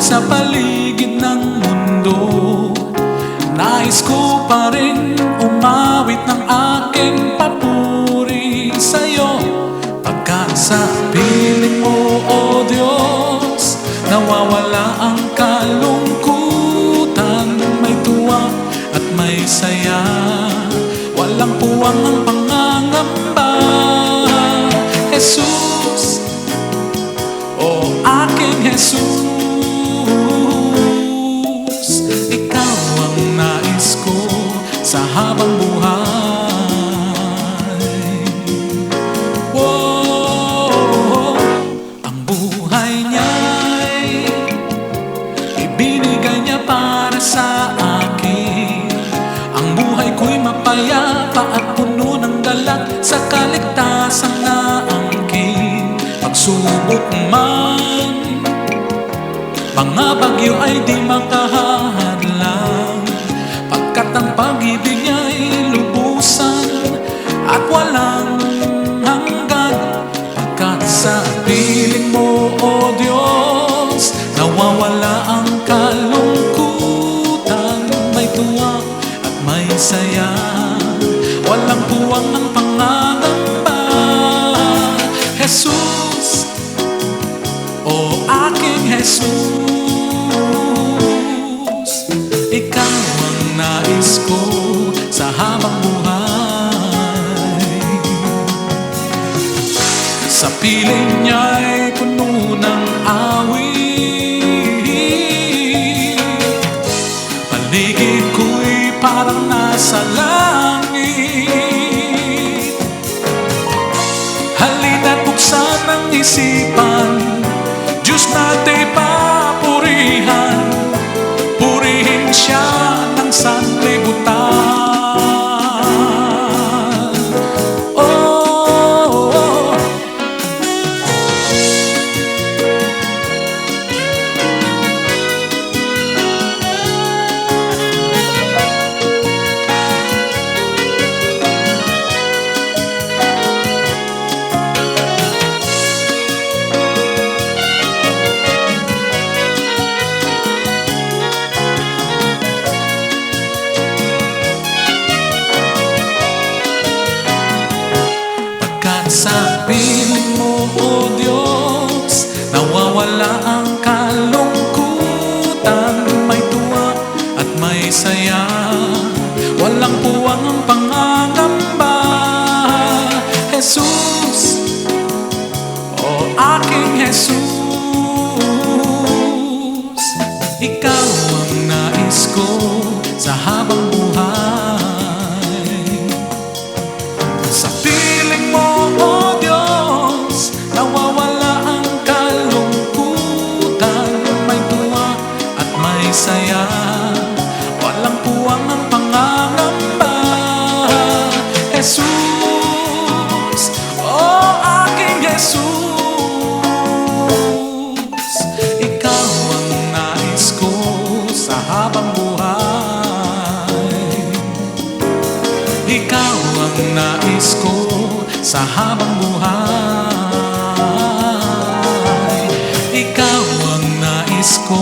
sa paligid ng mundo. Nais ko pa rin umawit ng aking papuri sa'yo. Pagkat sa piling mo, O Diyos, nawawala ang kalungkutan. May tuwa at may saya, walang puwang ang pangangamba. Jesus, o aking Jesus, ikaw ang nais ko sa habang buhay. Wow, ang buhay niya'y ibinigay niya para sa akin. Ang buhay ko'y mapayapa at puno ng galak sa kaligtasan na angkin. Pagsubok man, mga bagyo ay di makahadlang, pagkat ang pag-ibig niya'y lubusan at walang hanggan. Pagkat sa piling mo, O Diyos, nawawala ang kalungkutan. May tuwa at may saya, walang puwang ang pangangamba. Jesus, o aking Jesus, ikaw ang nais ko sa habang buhay. Sa piling niya'y puno ng awit, paligid ko'y parang nasa langit. Halina't buksan ang isipan, Diyos natin papurihan, purihin siya ng sanlibutan. Oh, sa piling mo, O Diyos, nawawala ang kalungkutan. May tuwa at may saya, walang puwang ang pangangamba. Jesus, o aking Jesus, ikaw ang nais ko sa habang buhay. Sa piling mo, O Diyos, nawawala ang kalungkutan. May tuwa at may saya, walang puwang ang pangangamba. Jesus, o aking Jesus, ikaw ang nais ko sa habang buhay. Ikaw ang nais ko sa habang buhay. Ikaw ang nais ko